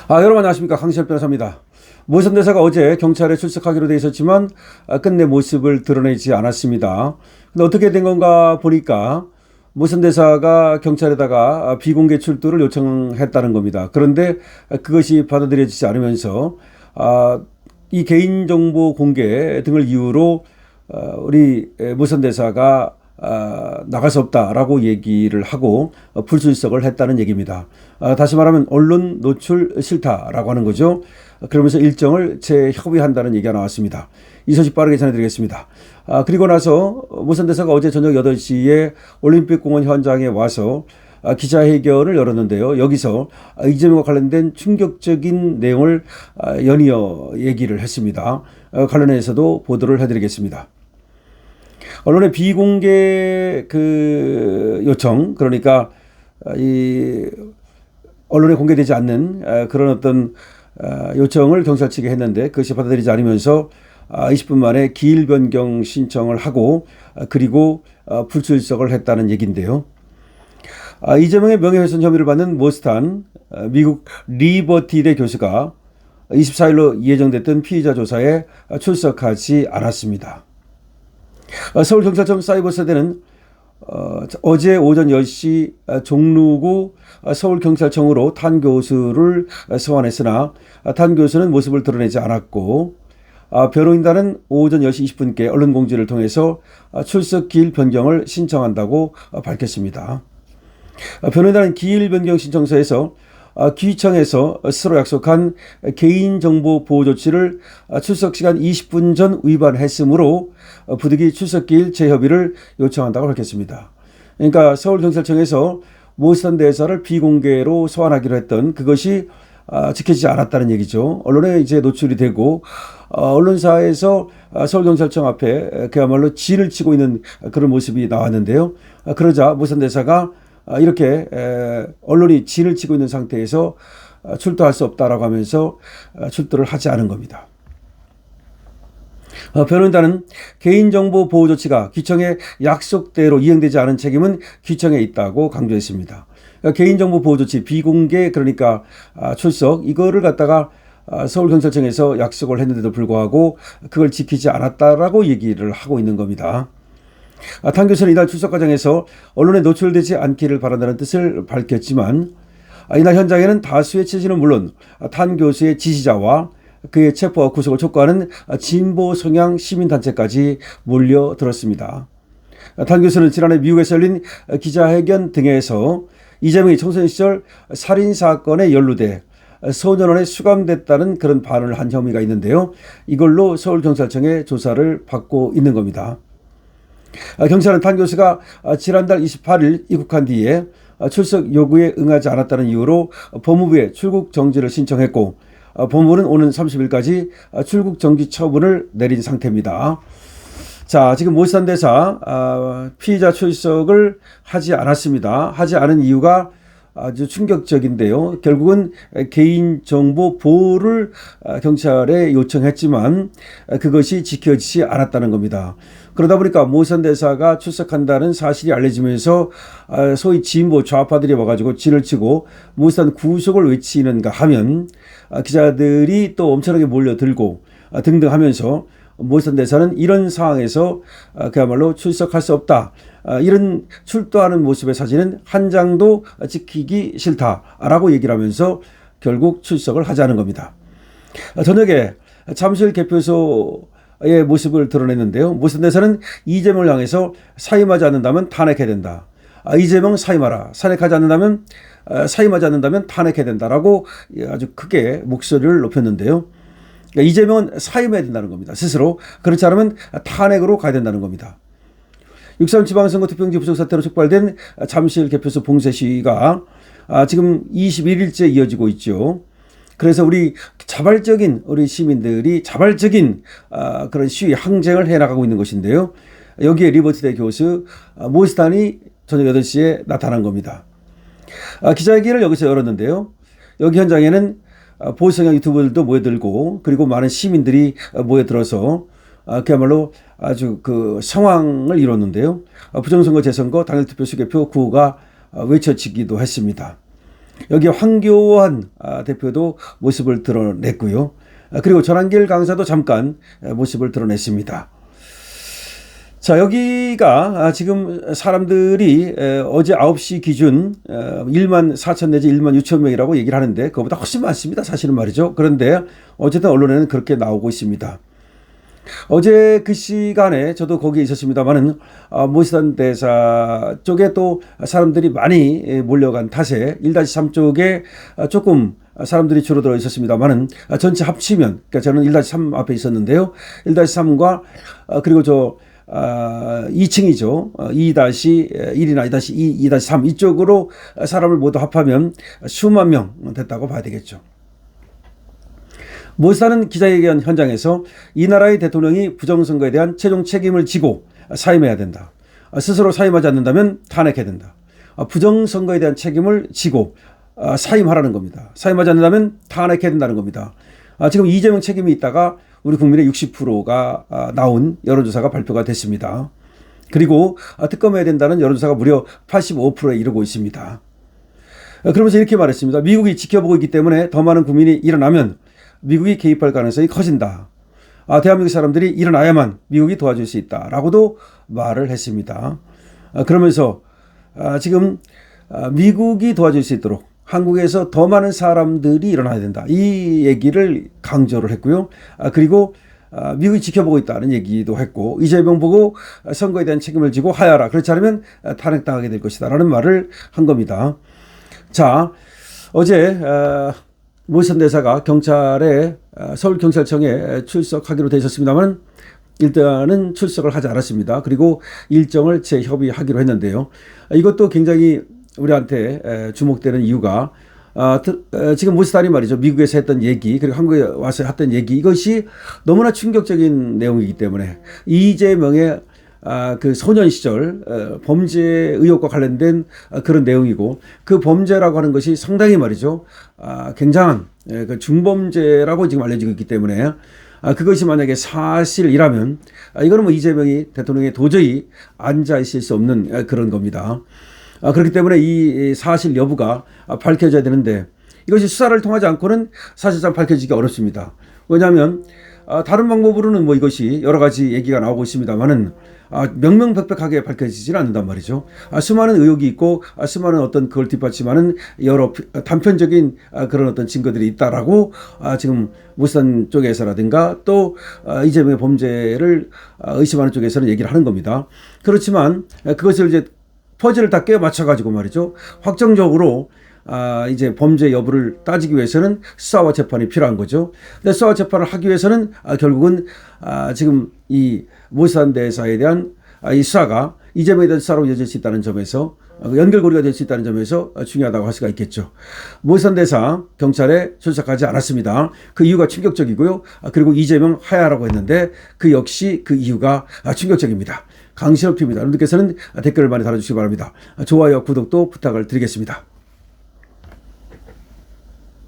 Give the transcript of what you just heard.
여러분 안녕하십니까. 강시열 변호사입니다. 모선 대사가 어제 경찰에 출석하기로 돼 있었지만 끝내 모습을 드러내지 않았습니다. 근데 어떻게 된 건가 보니까 모선 대사가 경찰에다가 비공개 출두를 요청했다는 겁니다. 그런데 그것이 받아들여지지 않으면서 이 개인정보 공개 등을 이유로 우리 모선 대사가 나갈 수 없다라고 얘기를 하고 불출석을 했다는 얘기입니다. 다시 말하면 언론 노출 싫다라고 하는 거죠. 그러면서 일정을 재협의한다는 얘기가 나왔습니다. 이 소식 빠르게 전해드리겠습니다. 그리고 나서 모선 대사가 어제 저녁 8시에 올림픽공원 현장에 와서 기자회견을 열었는데요. 여기서 이재명과 관련된 충격적인 내용을 연이어 얘기를 했습니다. 관련해서도 보도를 해드리겠습니다. 언론의 비공개 요청, 그러니까 이 언론에 공개되지 않는 그런 어떤 요청을 경찰 측에 했는데 그것이 받아들이지 않으면서 20분 만에 기일 변경 신청을 하고 그리고 불출석을 했다는 얘기인데요. 이재명의 명예훼손 혐의를 받는 모스탄 미국 리버티대 교수가 24일로 예정됐던 피의자 조사에 출석하지 않았습니다. 서울경찰청 사이버세대는 어제 오전 10시 종로구 서울경찰청으로 탄 교수를 소환했으나 탄 교수는 모습을 드러내지 않았고 변호인단은 오전 10시 20분께 언론공지를 통해서 출석 기일 변경을 신청한다고 밝혔습니다. 변호인단은 기일 변경 신청서에서 기청에서 스스로 약속한 개인정보 보호 조치를 출석 시간 20분 전 위반했으므로 부득이 출석기일 재협의를 요청한다고 밝혔습니다. 그러니까 서울경찰청에서 모선 대사를 비공개로 소환하기로 했던 그것이 지켜지지 않았다는 얘기죠. 언론에 이제 노출이 되고 언론사에서 서울경찰청 앞에 그야말로 진을 치고 있는 그런 모습이 나왔는데요. 그러자 모선 대사가 이렇게 언론이 진을 치고 있는 상태에서 출두할 수 없다라고 하면서 출두를 하지 않은 겁니다. 변호인단은 개인정보 보호 조치가 규청의 약속대로 이행되지 않은 책임은 규청에 있다고 강조했습니다. 개인정보 보호 조치 비공개 그러니까 출석 이거를 갖다가 서울경찰청에서 약속을 했는데도 불구하고 그걸 지키지 않았다라고 얘기를 하고 있는 겁니다. 탄 교수는 이날 출석 과정에서 언론에 노출되지 않기를 바란다는 뜻을 밝혔지만 이날 현장에는 다수의 취재진은 물론 탄 교수의 지지자와 그의 체포와 구속을 촉구하는 진보 성향 시민단체까지 몰려들었습니다. 탄 교수는 지난해 미국에서 열린 기자회견 등에서 이재명이 청소년 시절 살인사건에 연루돼 소년원에 수감됐다는 그런 발언을 한 혐의가 있는데요. 이걸로 서울경찰청의 조사를 받고 있는 겁니다. 경찰은 탄 교수가 지난달 28일 입국한 뒤에 출석 요구에 응하지 않았다는 이유로 법무부에 출국 정지를 신청했고 법무부는 오는 30일까지 출국 정지 처분을 내린 상태입니다. 자, 지금 모선 대사 피의자 출석을 하지 않았습니다. 하지 않은 이유가 아주 충격적인데요. 결국은 개인정보 보호를 경찰에 요청했지만 그것이 지켜지지 않았다는 겁니다. 그러다 보니까 모선 대사가 출석한다는 사실이 알려지면서 소위 진보 좌파들이 와가지고 진을 치고 모선 구속을 외치는가 하면 기자들이 또 엄청나게 몰려들고 등등 하면서 모선 대사는 이런 상황에서 그야말로 출석할 수 없다. 이런 출두하는 모습의 사진은 한 장도 찍히기 싫다라고 얘기를 하면서 결국 출석을 하자는 겁니다. 저녁에 잠실 개표소의 모습을 드러냈는데요. 모선 대사는 이재명을 향해서 사임하지 않는다면 탄핵해야 된다. 이재명 사임하라. 사임하지 않는다면 탄핵해야 된다라고 아주 크게 목소리를 높였는데요. 이재명은 사임해야 된다는 겁니다. 스스로. 그렇지 않으면 탄핵으로 가야 된다는 겁니다. 6.3 지방선거 투표용지 부족 사태로 촉발된 잠실 개표소 봉쇄 시위가 지금 21일째 이어지고 있죠. 그래서 우리 시민들이 자발적인 그런 시위 항쟁을 해나가고 있는 것인데요. 여기에 리버티대 교수 모스탄이 저녁 8시에 나타난 겁니다. 기자회견을 여기서 열었는데요. 여기 현장에는 보수성향 유튜버들도 모여들고 그리고 많은 시민들이 모여들어서 그야말로 아주 그 성황을 이뤘는데요. 부정선거 재선거 당일투표 수개표 구호가 외쳐지기도 했습니다. 여기 황교안 대표도 모습을 드러냈고요. 그리고 전한길 강사도 잠깐 모습을 드러냈습니다. 자, 여기가 지금 사람들이 어제 9시 기준 1만 4천 내지 1만 6천 명이라고 얘기를 하는데 그것보다 훨씬 많습니다. 사실은 말이죠. 그런데 어쨌든 언론에는 그렇게 나오고 있습니다. 어제 그 시간에 저도 거기에 있었습니다만은 모시단 대사 쪽에 또 사람들이 많이 몰려간 탓에 1-3 쪽에 조금 사람들이 줄어들어 있었습니다만은 전체 합치면, 그러니까 저는 1-3 앞에 있었는데요. 1-3과 그리고 2층이죠. 2-1이나 2-2, 2-3 이쪽으로 사람을 모두 합하면 수만 명 됐다고 봐야 되겠죠. 모시단은 기자회견 현장에서 이 나라의 대통령이 부정선거에 대한 최종 책임을 지고 사임해야 된다. 스스로 사임하지 않는다면 탄핵해야 된다. 부정선거에 대한 책임을 지고 사임하라는 겁니다. 사임하지 않는다면 탄핵해야 된다는 겁니다. 지금 이재명 책임이 있다가 우리 국민의 60%가 나온 여론조사가 발표가 됐습니다. 그리고 특검해야 된다는 여론조사가 무려 85%에 이르고 있습니다. 그러면서 이렇게 말했습니다. 미국이 지켜보고 있기 때문에 더 많은 국민이 일어나면 미국이 개입할 가능성이 커진다. 대한민국 사람들이 일어나야만 미국이 도와줄 수 있다라고도 말을 했습니다. 그러면서 지금 미국이 도와줄 수 있도록 한국에서 더 많은 사람들이 일어나야 된다. 이 얘기를 강조를 했고요. 그리고 미국이 지켜보고 있다는 얘기도 했고 이재명 보고 선거에 대한 책임을 지고 하야라. 그렇지 않으면 탄핵당하게 될 것이다 라는 말을 한 겁니다. 자, 어제 모시단 대사가 경찰에 서울경찰청에 출석하기로 되어 있었습니다만 일단은 출석을 하지 않았습니다. 그리고 일정을 재협의하기로 했는데요. 이것도 굉장히 우리한테 주목되는 이유가 지금 모시단이 말이죠. 미국에서 했던 얘기 그리고 한국에 와서 했던 얘기 이것이 너무나 충격적인 내용이기 때문에 이재명의 그 소년 시절 범죄 의혹과 관련된 그런 내용이고 그 범죄라고 하는 것이 상당히 말이죠. 굉장한 그 중범죄라고 지금 알려지고 있기 때문에 그것이 만약에 사실이라면 이거는 뭐 이재명이 대통령에 도저히 앉아 있을 수 없는 그런 겁니다. 그렇기 때문에 이 사실 여부가 밝혀져야 되는데 이것이 수사를 통하지 않고는 사실상 밝혀지기 어렵습니다. 왜냐하면 다른 방법으로는 뭐 이것이 여러 가지 얘기가 나오고 있습니다만은 명명백백하게 밝혀지지는 않는단 말이죠. 수많은 의혹이 있고 수많은 어떤 그걸 뒷받침하는 여러 단편적인 그런 어떤 증거들이 있다라고 지금 모시단 쪽에서라든가 또 이재명의 범죄를 의심하는 쪽에서는 얘기를 하는 겁니다. 그렇지만 그것을 이제 퍼즐을 다 깨어 맞춰가지고 말이죠. 확정적으로 이제 범죄 여부를 따지기 위해서는 수사와 재판이 필요한 거죠. 근데 수사와 재판을 하기 위해서는 결국은 지금 이 모시단 대사에 대한 이 수사가 이재명에 대한 수사로 이어질 수 있다는 점에서 연결고리가 될 수 있다는 점에서 중요하다고 할 수가 있겠죠. 모시단 대사 경찰에 출석하지 않았습니다. 그 이유가 충격적이고요. 그리고 이재명 하야라고 했는데 그 역시 그 이유가 충격적입니다. 강신업 TV입니다. 여러분들께서는 댓글을 많이 달아주시기 바랍니다. 좋아요, 구독도 부탁을 드리겠습니다.